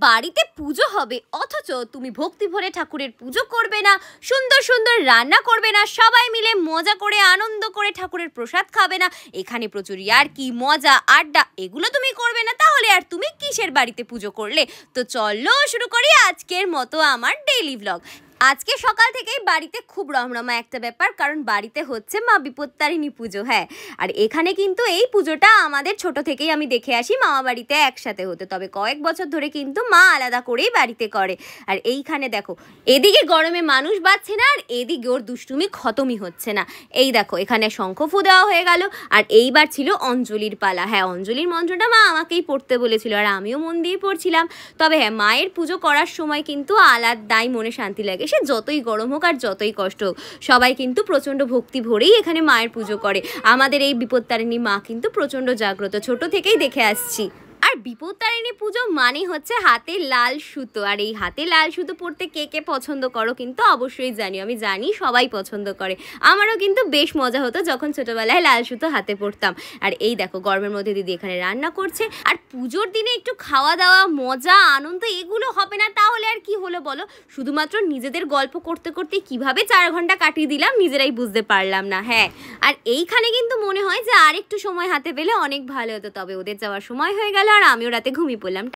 বাড়িতে পুজো হবে অথচ তুমি ভক্তি ভরে ঠাকুরের পুজো করবে না, সুন্দর সুন্দর রান্না করবে না, সবাই মিলে মজা করে আনন্দ করে ঠাকুরের প্রসাদ খাবে না, এখানে প্রচুর ইয়ার্কি মজা আড্ডা এগুলো তুমি করবে না, তাহলে আর তুমি কিসের বাড়িতে পুজো করলে? তো চলো শুরু করি আজকের মতো আমার ডেইলি ব্লগ। আজকে সকাল থেকেই বাড়িতে খুব রমরমা একটা ব্যাপার, কারণ বাড়িতে হচ্ছে মা বিপত্তারিণী পুজো। হ্যাঁ, আর এখানে কিন্তু এই পুজোটা আমাদের ছোট থেকেই আমি দেখে আসি মামা বাড়িতে একসাথে হতে, তবে কয়েক বছর ধরে কিন্তু মা আলাদা করেই বাড়িতে করে। আর এইখানে দেখো, এদিকে গরমে মানুষ বাঁচছে না, আর এদিকে ওর দুষ্টুমি খতমই হচ্ছে না। এই দেখো, এখানে শঙ্খ ফু দেওয়া হয়ে গেল, আর এইবার ছিল অঞ্জলির পালা। হ্যাঁ, অঞ্জলির মন্ত্রটা মা আমাকেই পড়তে বলেছিল, আর আমিও মন দিয়ে পড়ছিলাম। তবে হ্যাঁ, মায়ের পুজো করার সময় কিন্তু আলাদাই মনে শান্তি লাগে, সে যতই গরম হোক আর যতই কষ্ট হোক। সবাই কিন্তু প্রচণ্ড ভক্তি ভরেই এখানে মায়ের পুজো করে। আমাদের এই বিপত্তারিণী মা কিন্তু প্রচণ্ড জাগ্রত, ছোট থেকেই দেখে আসছি। আর বিপত্তারিণী পুজো মানে হচ্ছে হাতে লাল সুতো, আর এই হাতে লাল সুতো পরতে কে কে পছন্দ করো কিন্তু অবশ্যই জানি, আমি জানি সবাই পছন্দ করে। আমারও কিন্তু বেশ মজা হতো যখন ছোটোবেলায় লাল সুতো হাতে পরতাম। আর এই দেখো, গরমের মধ্যে দিদি এখানে রান্না করছে। আর পুজোর দিনে একটু খাওয়া দাওয়া মজা আনন্দ এগুলো হবে না তাহলে আর কি হলো বলো? শুধুমাত্র নিজেদের গল্প করতে করতে কিভাবে 4 ঘন্টা কাটিয়ে দিলাম নিজেরাই বুঝতে পারলাম না। হ্যাঁ, আর এইখানে কিন্তু মনে হয় যে আর একটু সময় হাতে পেলে অনেক ভালো হতো, তবে ওদের যাওয়ার সময় হয়ে গেল আর আমিও রাতে ঘুমিয়ে পড়লাম।